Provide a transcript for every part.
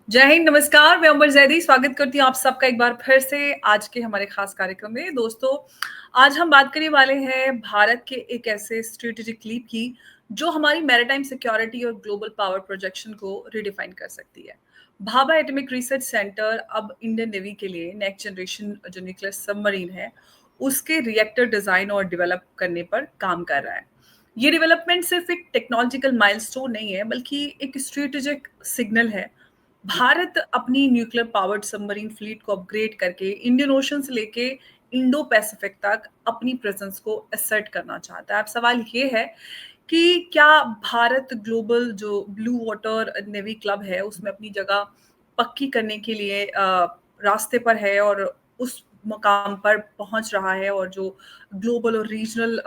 जय हिंद, नमस्कार। मैं उमर जैदी स्वागत करती हूँ आप सबका एक बार फिर से आज के हमारे खास कार्यक्रम में। दोस्तों, आज हम बात करने वाले हैं भारत के एक ऐसे स्ट्रेटेजिक लीप की जो हमारी मैरीटाइम सिक्योरिटी और ग्लोबल पावर प्रोजेक्शन को रिडिफाइन कर सकती है। भाभा एटॉमिक रिसर्च सेंटर अब इंडियन नेवी के लिए नेक्स्ट जनरेशन जो न्यूक्लियर सबमरीन है उसके रिएक्टर डिजाइन और डेवलप करने पर काम कर रहा है। ये डेवलपमेंट सिर्फ एक टेक्नोलॉजिकल माइलस्टोन नहीं है बल्कि एक स्ट्रेटेजिक सिग्नल है। भारत अपनी न्यूक्लियर पावर्ड सबमरीन फ्लीट को अपग्रेड करके इंडियन ओशन से लेके इंडो पैसिफिक तक अपनी प्रेजेंस को असर्ट करना चाहता है। अब सवाल ये है कि क्या भारत ग्लोबल जो ब्लू वाटर नेवी क्लब है उसमें अपनी जगह पक्की करने के लिए रास्ते पर है और उस मुकाम पर पहुंच रहा है, और जो ग्लोबल और रीजनल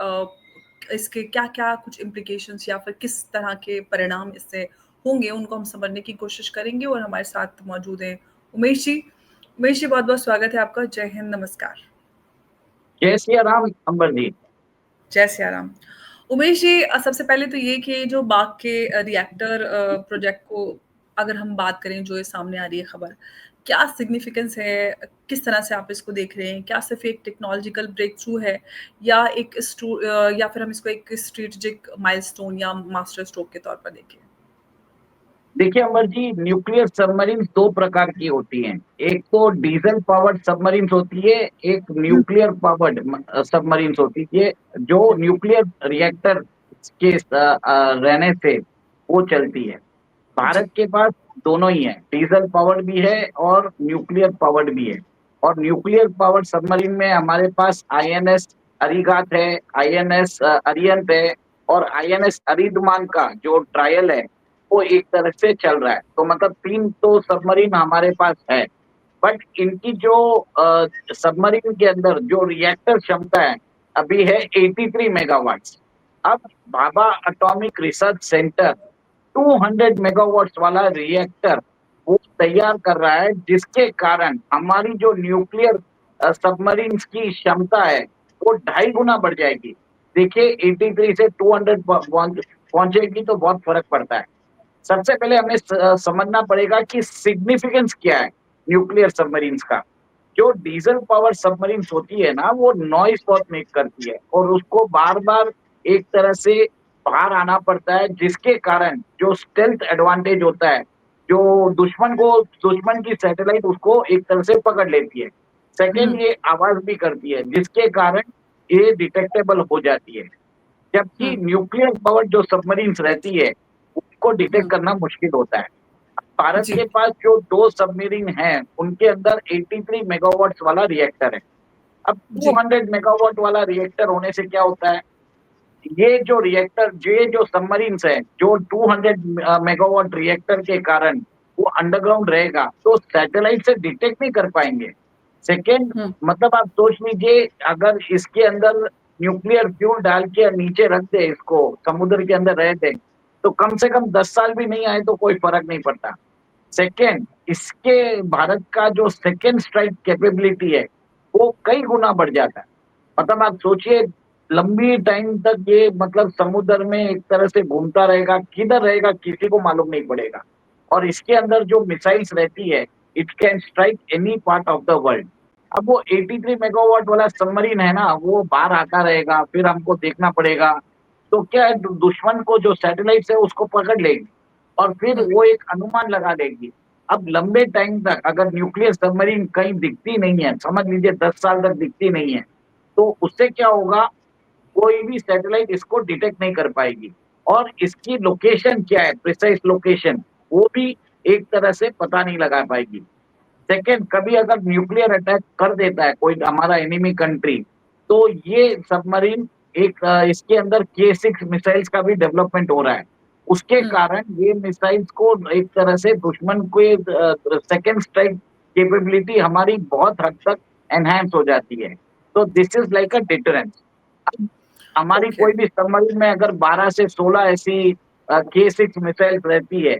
इसके क्या क्या कुछ इम्प्लीकेशंस या फिर किस तरह के परिणाम इससे होंगे उनको हम समझने की कोशिश करेंगे। और हमारे साथ मौजूद हैं उमेश जी। उमेश जी, बहुत बहुत स्वागत है आपका। जय हिंद, नमस्कार। जय सिया राम अंबर जी। जय सिया राम। उमेश जी, सबसे पहले तो ये कि जो बाग के रिएक्टर प्रोजेक्ट को अगर हम बात करें, जो ये सामने आ रही है खबर, क्या सिग्निफिकेंस है, किस तरह से आप इसको देख रहे हैं? क्या सिर्फ एक टेक्नोलॉजिकल ब्रेक थ्रू है या या फिर हम इसको एक स्ट्रेटेजिक माइलस्टोन या मास्टर स्ट्रोक के तौर पर देखें? देखिए अंबर जी, न्यूक्लियर सबमरीन दो प्रकार की होती हैं। एक तो डीजल पावर्ड सबमरीन होती है, एक न्यूक्लियर पावर्ड सबमरीन होती है जो न्यूक्लियर रिएक्टर के रहने से वो चलती है। जी। भारत के पास दोनों ही है, डीजल पावर्ड भी है और न्यूक्लियर पावर्ड भी है। और न्यूक्लियर पावर्ड सबमरीन में हमारे पास आईएनएस अरिगात है, आईएनएस अरियंत है, और आईएनएस अरिदमान का जो ट्रायल है वो एक तरह से चल रहा है। तो मतलब तीन तो सबमरीन हमारे पास है। बट इनकी जो सबमरीन के अंदर जो रिएक्टर क्षमता है अभी है 83 मेगावाट्स। अब Bhabha atomic research centre 200 megawatts वाला रिएक्टर वो तैयार कर रहा है, जिसके कारण हमारी जो न्यूक्लियर सबमरीन की क्षमता है वो 2.5 गुना बढ़ जाएगी। देखिए 83 से 200 पहुंचेगी तो बहुत फर्क पड़ता है। सबसे पहले हमें समझना पड़ेगा कि सिग्निफिकेंस क्या है न्यूक्लियर सबमरीन्स का। जो डीजल पावर सबमरीन्स होती है ना, वो नॉइस बहुत मेक करती है और उसको बार बार एक तरह से बाहर आना पड़ता है, जिसके कारण जो स्टेल्थ एडवांटेज होता है, जो दुश्मन की सैटेलाइट उसको एक तरह से पकड़ लेती है। सेकेंड, ये आवाज भी करती है जिसके कारण ये डिटेक्टेबल हो जाती है। जबकि न्यूक्लियर पावर जो सबमरीन्स रहती है उसको डिटेक्ट करना मुश्किल होता है। भारत जी। के पास जो दो सबमरीन हैं उनके अंदर 83 मेगावाट्स वाला रिएक्टर है। अब जी। 200 मेगावाट वाला रिएक्टर होने से क्या होता है, ये जो सबमरीन्स है, जो 200 मेगावाट रिएक्टर के कारण वो अंडरग्राउंड रहेगा तो सैटेलाइट से डिटेक्ट नहीं कर पाएंगे। सेकेंड, हम्म। मतलब आप सोच लीजिए, अगर इसके अंदर न्यूक्लियर फ्यूल डाल के नीचे रख दे, इसको समुद्र के अंदर रह दे, तो कम से कम 10 साल भी नहीं आए तो कोई फर्क नहीं पड़ता। सेकेंड, इसके भारत का जो सेकेंड स्ट्राइक कैपेबिलिटी है वो कई गुना बढ़ जाता है। मतलब आप सोचिए, लंबी टाइम तक ये मतलब समुद्र में एक तरह से घूमता रहेगा, किधर रहेगा किसी को मालूम नहीं पड़ेगा। और इसके अंदर जो मिसाइल्स रहती है, it can strike any part of the world. अब वो 83 मेगावाट वाला सबमरीन है ना, वो बाहर आता रहेगा, फिर हमको देखना पड़ेगा। तो क्या है, दुश्मन को जो सैटेलाइट है उसको पकड़ लेगी और फिर वो एक अनुमान लगा लेगी। अब लंबे टाइम तक अगर न्यूक्लियर सबमरीन कहीं दिखती नहीं है, समझ लीजिए 10 साल तक दिखती नहीं है, तो उससे क्या होगा, कोई भी सैटेलाइट इसको डिटेक्ट नहीं कर पाएगी। और इसकी लोकेशन क्या है, प्रिसाइज लोकेशन, वो भी एक तरह से पता नहीं लगा पाएगी। सेकेंड, कभी अगर न्यूक्लियर अटैक कर देता है कोई हमारा एनिमी कंट्री, तो ये सबमरीन एक इसके अंदर K6 मिसाइल्स का भी डेवलपमेंट हो रहा है। उसके कारण ये मिसाइल्स को एक तरह से दुश्मन के सेकेंड स्ट्राइक कैपेबिलिटी हमारी बहुत हद तक एनहांस हो जाती है। तो this is like a deterrence. हमारी ओके। कोई भी सबमरीन में अगर 12 से 16 ऐसी K6 मिसाइल्स रहती है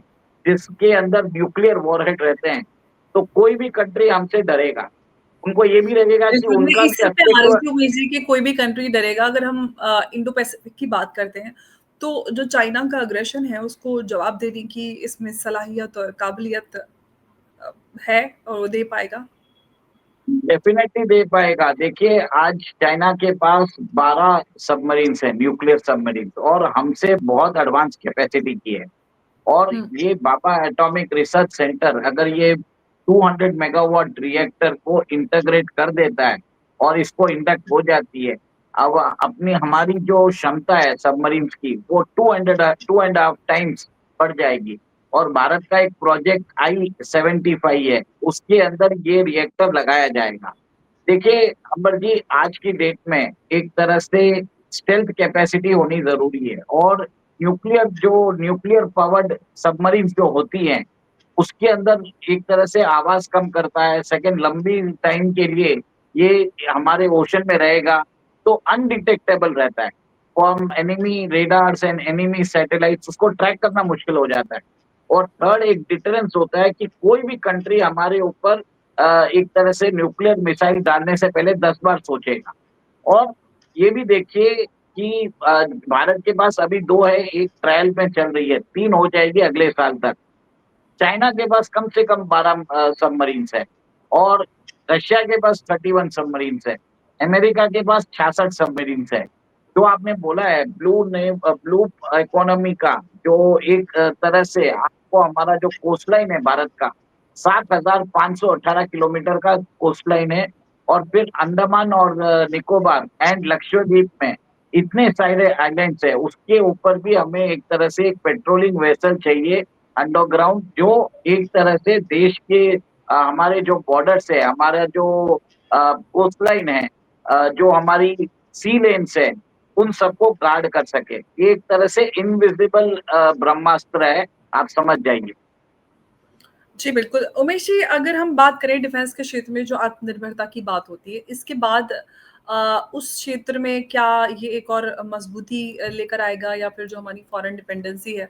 जिसके अंदर न्यूक्लियर वॉरहेड रहते हैं, तो कोई भी कंट्री हमसे डरेगा। उनको ये भी लगेगा कि बिल्कुल, मैं उनका भी इसी पे आ रही अस्तित्व। थी उमेश जी कि कोई भी कंट्री डरेगा। अगर हम इंडो पैसिफिक की बात करते हैं तो जो चाइना का अग्रेशन है उसको जवाब देने की इसमें सलाहियत और काबिलियत है और वो दे पाएगा? डेफिनेटली दे पाएगा। देखिए आज चाइना के पास 12 सबमरीन्स हैं, न्यूक्लियर सबमरीन्स, और हमसे बहुत एडवांस कैपेसिटी की है। और हुँ, ये बाबा एटॉमिक रिसर्च सेंटर अगर ये 200 मेगावाट रिएक्टर को इंटीग्रेट कर देता है और इसको इंडक्ट हो जाती है, अब अपनी हमारी जो क्षमता है सबमरीन्स की वो 2.5 टाइम्स बढ़ जाएगी। और भारत का एक प्रोजेक्ट I-75 है, उसके अंदर ये रिएक्टर लगाया जाएगा। देखिए अंबर जी, आज की डेट में एक तरह से स्टेल्थ कैपेसिटी होनी जरूरी है, और न्यूक्लियर पावर्ड सबमरीन जो होती हैं उसके अंदर एक तरह से आवाज कम करता है। सेकंड, लंबी टाइम के लिए ये हमारे ओशन में रहेगा तो अनडिटेक्टेबल रहता है, from enemy radars and enemy satellites उसको ट्रैक करना मुश्किल हो जाता है। और थर्ड, एक डिटरेंस होता है कि कोई भी कंट्री हमारे ऊपर एक तरह से न्यूक्लियर मिसाइल डालने से पहले 10 बार सोचेगा। और ये भी देखिए कि भारत के पास अभी 2 है, एक ट्रायल में चल रही है, 3 हो जाएगी अगले साल तक। चाइना के पास कम से कम 12 सबमरीन्स है, और रशिया के पास 31 सबमरीन्स है, अमेरिका के पास 66 सबमरीन्स है। जो आपने बोला है ब्लू इकोनॉमी का, जो एक तरह से आपको हमारा जो कोस्ट लाइन है भारत का 7,518 किलोमीटर का कोस्ट लाइन है। और फिर अंडमान और निकोबार एंड लक्षद्वीप में इतने सारे आइलैंड्स है, उसके ऊपर भी हमें एक तरह से एक पेट्रोलिंग वेसल चाहिए अंडरग्राउंड, जो एक तरह से देश के हमारे जो बॉर्डर्स है, हमारा जो कोस्ट लाइन है, जो हमारी सी लेन्स है, उन सबको गार्ड कर सके। ये एक तरह से इनविजिबल ब्रह्मास्त्र है, आप समझ जाइए। जी, बिल्कुल। उमेश जी, अगर हम बात करें डिफेंस के क्षेत्र में जो आत्मनिर्भरता की बात होती है, इसके बाद उस क्षेत्र में क्या ये एक और मजबूती लेकर आएगा, या फिर जो हमारी फॉरेन डिपेंडेंसी है,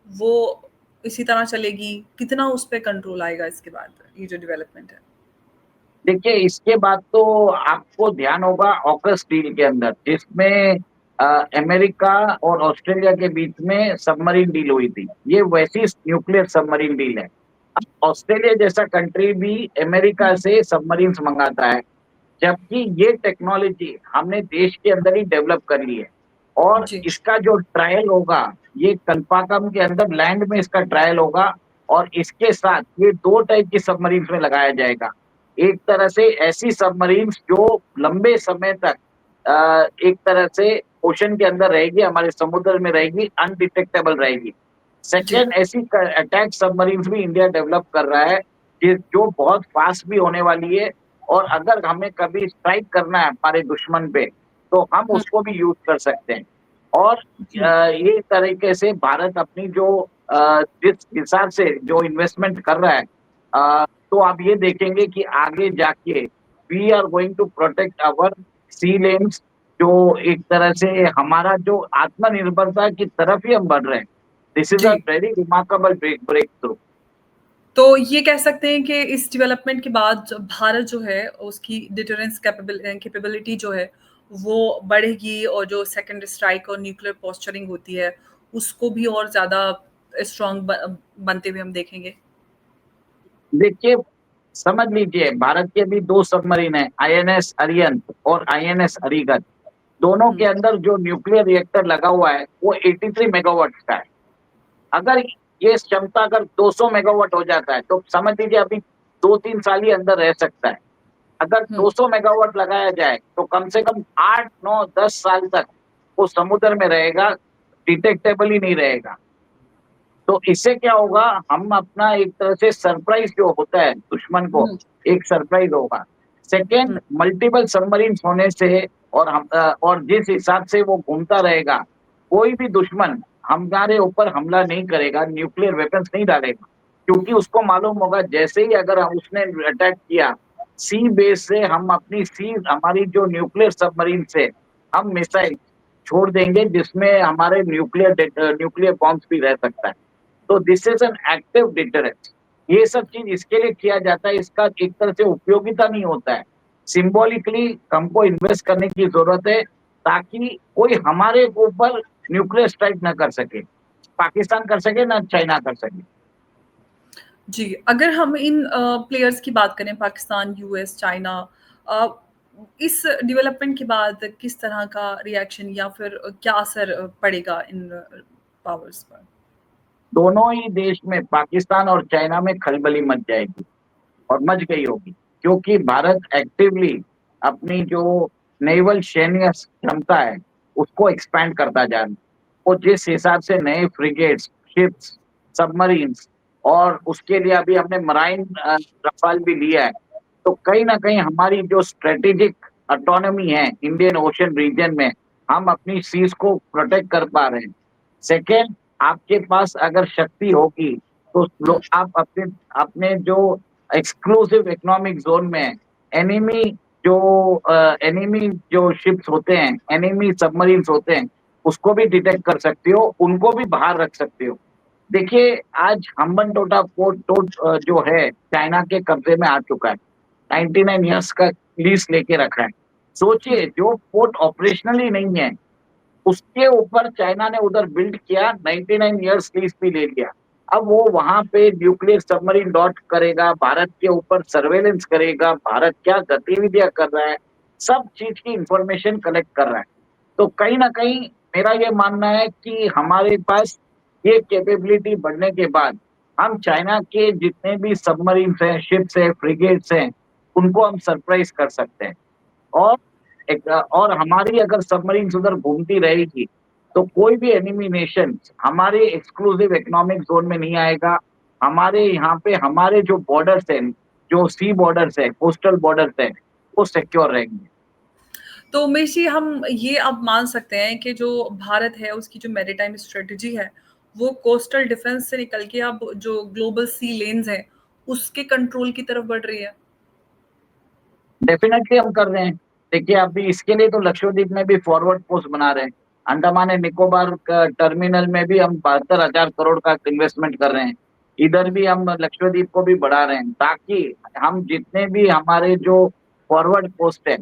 वो इसी तरह चलेगी? कितना उस पे कंट्रोल आएगा इसके बाद, ये जो डेवलपमेंट है? देखिए इसके बाद तो आपको ध्यान होगा ऑकस डील के अंदर, जिसमें अमेरिका और ऑस्ट्रेलिया के बीच में सबमरीन डील हुई थी। ये वैसी न्यूक्लियर सबमरीन डील है। अब ऑस्ट्रेलिया जैसा कंट्री भी अमेरिका हुँ, से सबमरीन्स मंगाता है, जबकि ये टेक्नोलॉजी हमने देश के अंदर ही डेवलप कर ली है। और जी, इसका जो ट्रायल होगा, ये कल्पाकम के अंदर लैंड में इसका ट्रायल होगा। और इसके साथ ये 2 टाइप की सबमरीन्स में लगाया जाएगा। एक तरह से ऐसी सबमरीन्स जो लंबे समय तक एक तरह से ओशन के अंदर रहेगी, हमारे समुद्र में रहेगी, अनडिटेक्टेबल रहेगी। जी। सेकेंड, ऐसी अटैक सबमरीन्स भी इंडिया डेवलप कर रहा है, जो बहुत फास्ट भी होने वाली है। और अगर हमें कभी स्ट्राइक करना है हमारे दुश्मन पे, तो हम हुँ, उसको भी यूज कर सकते हैं। और जी, ये तरीके से भारत अपनी जो जिस हिसाब से जो इन्वेस्टमेंट कर रहा है, तो आप ये देखेंगे कि आगे जाके we are going to protect our sea lanes, जो एक तरह से हमारा जो आत्मनिर्भरता की तरफ ही हम बढ़ रहे हैं। This is a G. Very remarkable breakthrough. तो ये कह सकते हैं कि इस डेवलपमेंट के बाद भारत जो है उसकी डिटरेंस कैपेबिलिटी जो है वो बढ़ेगी, और जो सेकंड स्ट्राइक और न्यूक्लियर पोस्चरिंग होती है उसको भी और ज़्यादा स्ट्रॉन्ग बनते हुए हम देखेंगे। देखिए समझ लीजिए, भारत के भी 2 सबमरीन है, INS अरिहंत और INS अरिगत। दोनों के हुँ, अंदर जो न्यूक्लियर रिएक्टर लगा हुआ है वो 83 मेगावाट का है। अगर ये क्षमता अगर 200 मेगावाट हो जाता है तो समझ लीजिए अभी 2-3 साल ही अंदर रह सकता है। अगर हुँ, 200 मेगावाट लगाया जाए तो कम से कम 8, 9, 10 साल तक वो समुद्र में रहेगा, डिटेक्टेबल ही नहीं रहेगा। तो इससे क्या होगा, हम अपना एक तरह से सरप्राइज जो होता है दुश्मन को, हुँ, एक सरप्राइज होगा। हुँ, सेकेंड, मल्टीपल सबमरीन होने से और जिस हिसाब से वो घूमता रहेगा, कोई भी दुश्मन हमारे ऊपर हमला नहीं करेगा, न्यूक्लियर वेपन्स नहीं डालेगा। क्योंकि उसको मालूम होगा जैसे ही अगर उसने अटैक किया सी बेस से, हम अपनी सी हमारी जो न्यूक्लियर सबमरीन से हम मिसाइल छोड़ देंगे, जिसमें हमारे न्यूक्लियर बॉम्ब्स भी रह सकता है। तो this is an active deterrence. ये सब चीज इसके लिए किया जाता है, इसका एक तरह से उपयोगिता नहीं होता है, सिंबॉलिकली हमको इन्वेस्ट करने की जरूरत है, ताकि कोई हमारे ऊपर न्यूक्लियर स्ट्राइक ना कर सके, पाकिस्तान कर सके ना चाइना कर सके। जी, अगर हम इन प्लेयर्स की बात करें पाकिस्तान, यूएस, चाइना अ, इस डेवलपमेंट के बाद किस तरह का रिएक्शन या फिर क्या असर पड़ेगा इन पावर्स पर? दोनों ही देश में, पाकिस्तान और चाइना में खलबली मच जाएगी और मच गई होगी, क्योंकि भारत एक्टिवली अपनी जो नेवल सैन्य क्षमता है उसको एक्सपैंड करता जा रहा है। वो जिस हिसाब से नए फ्रिगेट्स, शिप्स, सबमरीन्स और उसके लिए अभी हमने मराइन रफाल भी लिया है, तो कहीं ना कहीं हमारी जो स्ट्रेटेजिक ऑटोनॉमी है इंडियन ओशन रीजन में, हम अपनी सीज को प्रोटेक्ट कर पा रहे हैं। सेकेंड, आपके पास अगर शक्ति होगी तो हुँ, आप अपने अपने जो एक्सक्लूसिव इकोनॉमिक जोन में एनिमी जो एनिमी जो शिप्स होते हैं, एनिमी सबमरीन्स होते हैं, उसको भी डिटेक्ट कर सकते हो, उनको भी बाहर रख सकते हो। देखिए, आज हम्बनटोटा पोर्ट जो है चाइना के कब्जे में आ चुका है। 99 इयर्स का लीज लेके रखा है। हुँ। सोचिए, जो पोर्ट ऑपरेशनली नहीं है उसके ऊपर चाइना ने उधर बिल्ड किया, 99 इयर्स लीज भी ले लिया। अब वो वहां पे न्यूक्लियर सबमरीन लॉन्च करेगा, भारत के ऊपर सर्वेलेंस करेगा, भारत क्या गतिविधियां कर रहा है, सब चीज की इंफॉर्मेशन कलेक्ट कर रहा है। तो कहीं ना कहीं मेरा ये मानना है कि हमारे पास ये कैपेबिलिटी बढ़ने के बाद हम चाइना के जितने भी सबमरीन्स हैं, शिप्स हैं, फ्रिगेट्स हैं, उनको हम सरप्राइज कर सकते हैं। और और हमारी अगर सबमरीन्स उधर घूमती रहेगी तो कोई भी एनिमी नेशन हमारे एक्सक्लूसिव इकोनॉमिक जोन में नहीं आएगा। हमारे यहाँ पे हमारे जो बॉर्डर्स हैं, जो सी बॉर्डर्स है, कोस्टल बॉर्डर्स है, वो सिक्योर रहेंगे। तो उमेश जी हम ये अब मान सकते हैं कि जो भारत है उसकी जो मैरीटाइम स्ट्रेटजी है, वो कोस्टल डिफेंस से निकल के अब जो ग्लोबल सी लेन्स हैं, उसके कंट्रोल की तरफ बढ़ रही है? डेफिनेटली हम कर रहे हैं। देखिए, अभी इसके लिए तो लक्षद्वीप में भी फॉरवर्ड पोस्ट बना रहे हैं। अंडमान एंड निकोबार का टर्मिनल में भी हम 72,000 करोड़ का इन्वेस्टमेंट कर रहे हैं। इधर भी हम लक्षद्वीप को भी बढ़ा रहे हैं, ताकि हम जितने भी हमारे जो फॉरवर्ड पोस्ट है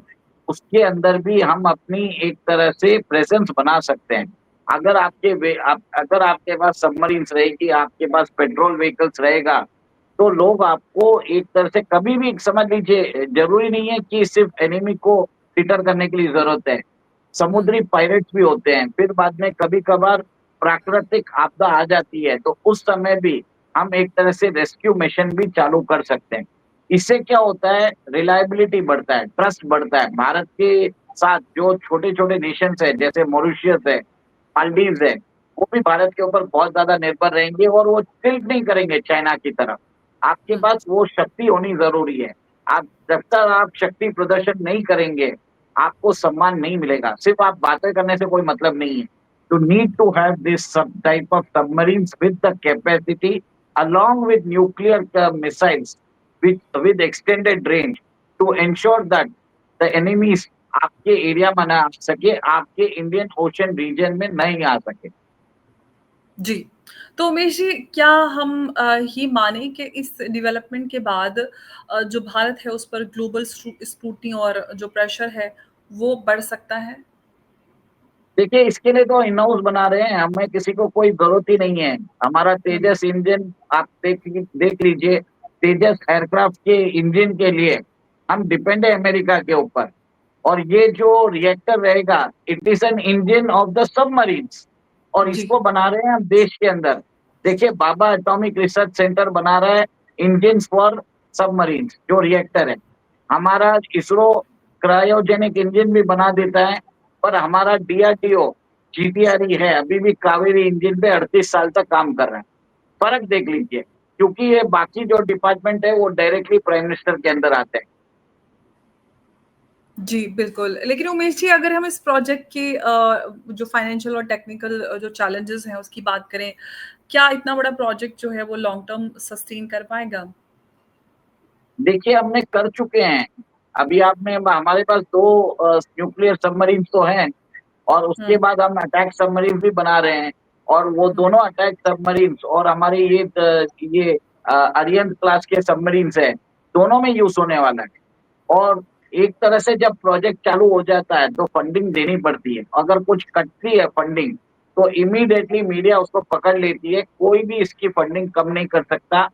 उसके अंदर भी हम अपनी एक तरह से प्रेजेंस बना सकते हैं। अगर आपके पास सबमरीन्स रहेगी, आपके पास पेट्रोल व्हीकल्स रहेगा, तो लोग आपको एक तरह से कभी भी समझ लीजिए, जरूरी नहीं है कि सिर्फ एनिमी को डिटर करने के लिए जरूरत है। हुँ। समुद्री पायरेट्स भी होते हैं, फिर बाद में कभी कभार प्राकृतिक आपदा आ जाती है, तो उस समय भी हम एक तरह से रेस्क्यू मिशन भी चालू कर सकते हैं। इससे क्या होता है, रिलायबिलिटी बढ़ता है, ट्रस्ट बढ़ता है। भारत के साथ जो छोटे छोटे नेशंस है, जैसे मॉरिशियस है, मालदीव्स है, वो भी भारत के ऊपर बहुत ज्यादा निर्भर रहेंगे और वो टिल्ट नहीं करेंगे चाइना की तरफ। आपके हुँ। पास वो शक्ति होनी ज़रूरी है। आप जब तक आप शक्ति प्रदर्शन नहीं करेंगे, आपको सम्मान नहीं मिलेगा। सिर्फ़ आप बातें करने से कोई मतलब नहीं है। You need to have this sub type of submarines with the capacity along with nuclear missiles with extended range to ensure that the enemies आपके एरिया में ना आ सके, आपके इंडियन ओशन रीजन में नहीं आ सके। जी। तो उमेश जी क्या हम ये माने कि इस डेवलपमेंट के बाद जो भारत है उस पर ग्लोबल स्क्रूटनी और जो प्रेशर है, वो बढ़ सकता है? देखिए, इसके लिए तो इन हाउस बना रहे हैं, हमें किसी को कोई ज़रूरत ही नहीं है। हमारा हुँ, तेजस इंजन आप देख लीजिए, तेजस एयरक्राफ्ट के इंजन के लिए हम डिपेंड है अमेरिका के ऊपर। और ये जो रिएक्टर रहेगा, it is an engine of the submarines और जी। इसको बना रहे हैं हम देश के अंदर। देखिए, बाबा एटॉमिक रिसर्च सेंटर बना रहा है इंजन्स फॉर सबमरीन्स जो रिएक्टर है। हमारा इसरो क्रायोजेनिक इंजन भी बना देता है, पर हमारा डीआरडीओ, जीपीआरई है, अभी भी कावेरी इंजन पे 38 साल तक काम कर रहा है। फ़र्क देख लीजिए, क्योंकि ये बाकी जो डिपार्टमेंट है वो डायरेक्टली प्राइम मिनिस्टर के अंदर आते हैं। जी, बिल्कुल। लेकिन उमेश जी अगर हम इस प्रोजेक्ट के जो फाइनेंशियल और टेक्निकल जो चैलेंजेज़ हैं उसकी बात करें, क्या इतना बड़ा प्रोजेक्ट जो है वो लॉन्ग टर्म सस्टेन कर पाएगा? देखिए, हमने कर चुके हैं। अभी आपने हमारे पास 2 न्यूक्लियर सबमरीन्स तो हैं और उसके हुँ, बाद हम अटैक सबमरीन भी बना रहे हैं और वो हुँ। दोनों अटैक सबमरीन्स और हमारे ये अरिहंत क्लास के सबमरीन्स हैं, दोनों में यूज़ होने वाला है। और एक तरह से जब प्रोजेक्ट चालू हो जाता है तो फंडिंग देनी पड़ती है। अगर कुछ कटती है फंडिंग, तो इमीडिएटली मीडिया उसको पकड़ लेती है, कोई भी इसकी फंडिंग कम नहीं कर सकता।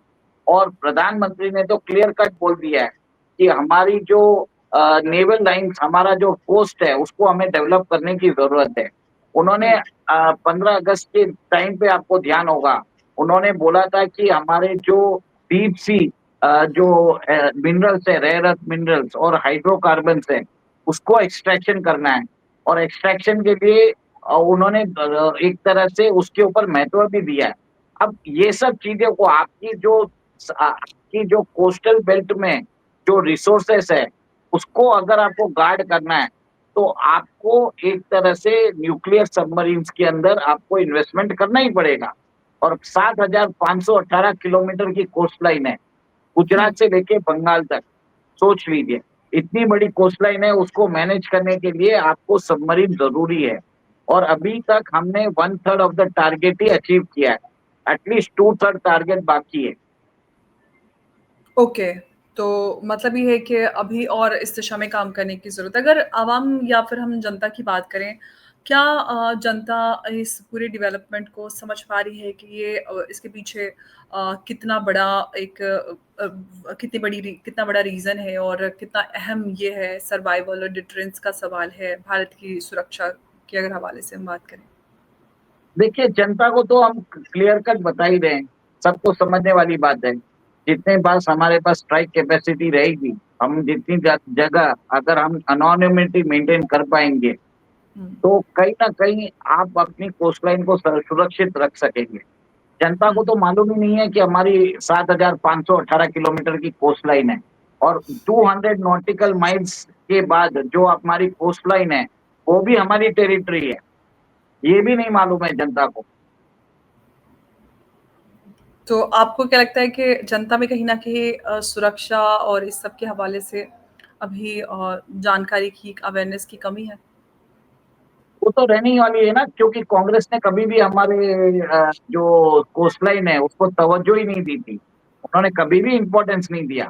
और प्रधानमंत्री ने तो क्लियर कट बोल दिया है कि हमारी जो नेवल लाइंस, हमारा जो कोस्ट है, उसको हमें डेवलप करने की जरूरत है। उन्होंने 15 अगस्त के टाइम पे आपको ध्यान होगा, उन्होंने बोला था कि हमारे जो डीप सी जो मिनरल्स है, रेयर अर्थ मिनरल्स और हाइड्रोकार्बन्स है, उसको एक्सट्रैक्शन करना है। और एक्सट्रैक्शन के लिए उन्होंने एक तरह से उसके ऊपर महत्व भी दिया है। अब ये सब चीजें को आपकी जो कोस्टल बेल्ट में जो रिसोर्सेस है, उसको अगर आपको गार्ड करना है, तो आपको एक तरह से न्यूक्लियर सबमरीन्स के अंदर आपको इन्वेस्टमेंट करना ही पड़ेगा। और 7,518 किलोमीटर की कोस्ट लाइन है, गुजरात से लेके बंगाल तक। सोच लीजिए, इतनी बड़ी कोस्ट लाइन है, उसको मैनेज करने के लिए आपको सबमरीन जरूरी है। और अभी तक हमने 1/3 of the target he achieve किया है, एटलीस्ट 2/3 टारगेट बाकी है। ओके, तो मतलब ये है कि अभी और इस दिशा में काम करने की ज़रूरत है। अगर आवाम या फिर हम जनता की बात करें, क्या जनता इस पूरे डेवलपमेंट को समझ पा रही है कि ये इसके पीछे कितना बड़ा एक कितना बड़ा रीज़न है और कितना अहम ये है, सर्वाइवल और डिटरेंस का सवाल है, भारत की सुरक्षा के अगर हवाले से हम बात करें? देखिए, जनता को तो हम क्लियर कट बता ही रहे हैं, सबको समझने वाली बात है। जितने पास हमारे पास स्ट्राइक कैपेसिटी रहेगी, हम जितनी जगह अगर हम एनोनिमिटी मेंटेन कर पाएंगे, तो कहीं ना कहीं आप अपनी कोस्ट लाइन को सुरक्षित रख सकेंगे। जनता को तो मालूम ही नहीं है कि हमारी 7,518 किलोमीटर की कोस्ट लाइन है, और 200 नॉटिकल माइल्स के बाद जो हमारी कोस्ट लाइन है, वो भी हमारी टेरिटरी है। ये भी नहीं मालूम है जनता को। तो आपको क्या लगता है कि जनता में कहीं न कहीं सुरक्षा और इस सब के हवाले से अभी जानकारी की, अवेयरनेस की कमी है? वो तो रहने ही वाली है ना, क्योंकि कांग्रेस ने कभी भी हमारे जो कोस्ट लाइन है, उसको तवज्जो ही नहीं दी थी। उन्होंने कभी भी इम्पोर्टेंस नहीं दिया।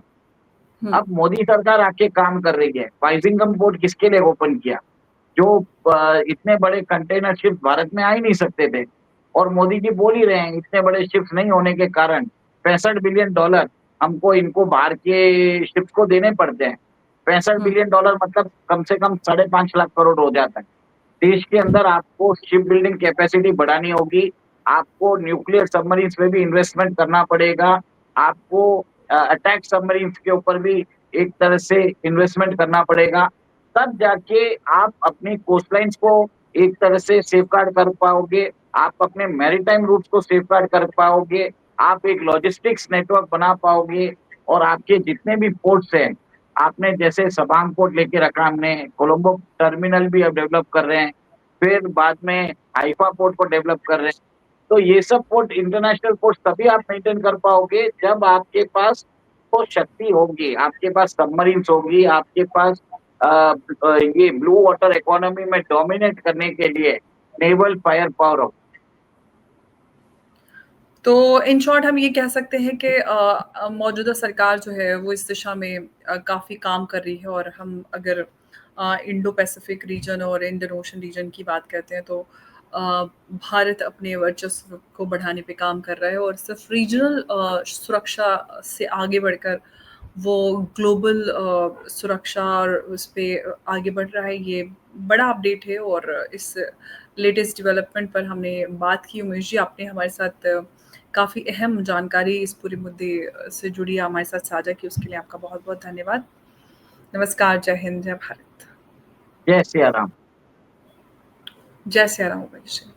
हुँ, अब मोदी सरकार आके काम कर रही है। वाइजिंगम पोर्ट किसके लिए ओपन किया? जो इतने बड़े कंटेनर शिप भारत में आ ही नहीं सकते थे, और मोदी जी बोल ही रहे हैं, इतने बड़े शिप्स नहीं होने के कारण $65 बिलियन हमको इनको बाहर के शिप्स को देने पड़ते हैं। $65 हुँ। बिलियन मतलब कम से कम 5.5 लाख करोड़ हो जाता है। देश के अंदर आपको शिप बिल्डिंग कैपेसिटी बढ़ानी होगी, आपको न्यूक्लियर सबमरीन्स में भी इन्वेस्टमेंट करना पड़ेगा, आपको अटैक सबमरीन्स के ऊपर भी एक तरह से इन्वेस्टमेंट करना पड़ेगा। तब जाके आप अपनी कोस्टलाइन्स को एक तरह से सेफगार्ड कर पाओगे, आप अपने मैरीटाइम रूट्स को सेफगार्ड कर पाओगे, आप एक लॉजिस्टिक्स नेटवर्क बना पाओगे, और आपके जितने भी पोर्ट्स हैं, आपने जैसे सबांग पोर्ट लेके रखा, हमने कोलंबो टर्मिनल भी अब डेवलप कर रहे हैं, फिर बाद में हाइफा पोर्ट को डेवलप कर रहे हैं। तो ये सब पोर्ट, इंटरनेशनल पोर्ट तभी आप मेंटेन कर पाओगे जब आपके पास वो शक्ति होगी, आपके पास सबमरीन्स होगी, आपके पास ये ब्लू वाटर इकोनॉमी में डोमिनेट करने के लिए नेवल फायर पावर हो। तो इन शॉर्ट हम ये कह सकते हैं कि मौजूदा सरकार जो है वो इस दिशा में काफ़ी काम कर रही है और हम अगर इंडो पैसिफिक रीजन और इंडियन ओशन रीजन की बात करते हैं तो भारत अपने वर्चस्व को बढ़ाने पे काम कर रहा है और सिर्फ रीजनल सुरक्षा से आगे बढ़कर वो ग्लोबल सुरक्षा और उस पे आगे बढ़ रहा है। ये बड़ा अपडेट है और इस लेटेस्ट डेवलपमेंट पर हमने बात की। उमेश जी, आपने हमारे साथ काफ़ी अहम जानकारी इस पूरे मुद्दे से जुड़ी हमारे साथ साझा की, उसके लिए आपका बहुत-बहुत धन्यवाद। नमस्कार, जय हिंद, जय भारत। जय सिया राम। जय सिया राम उमेश जी।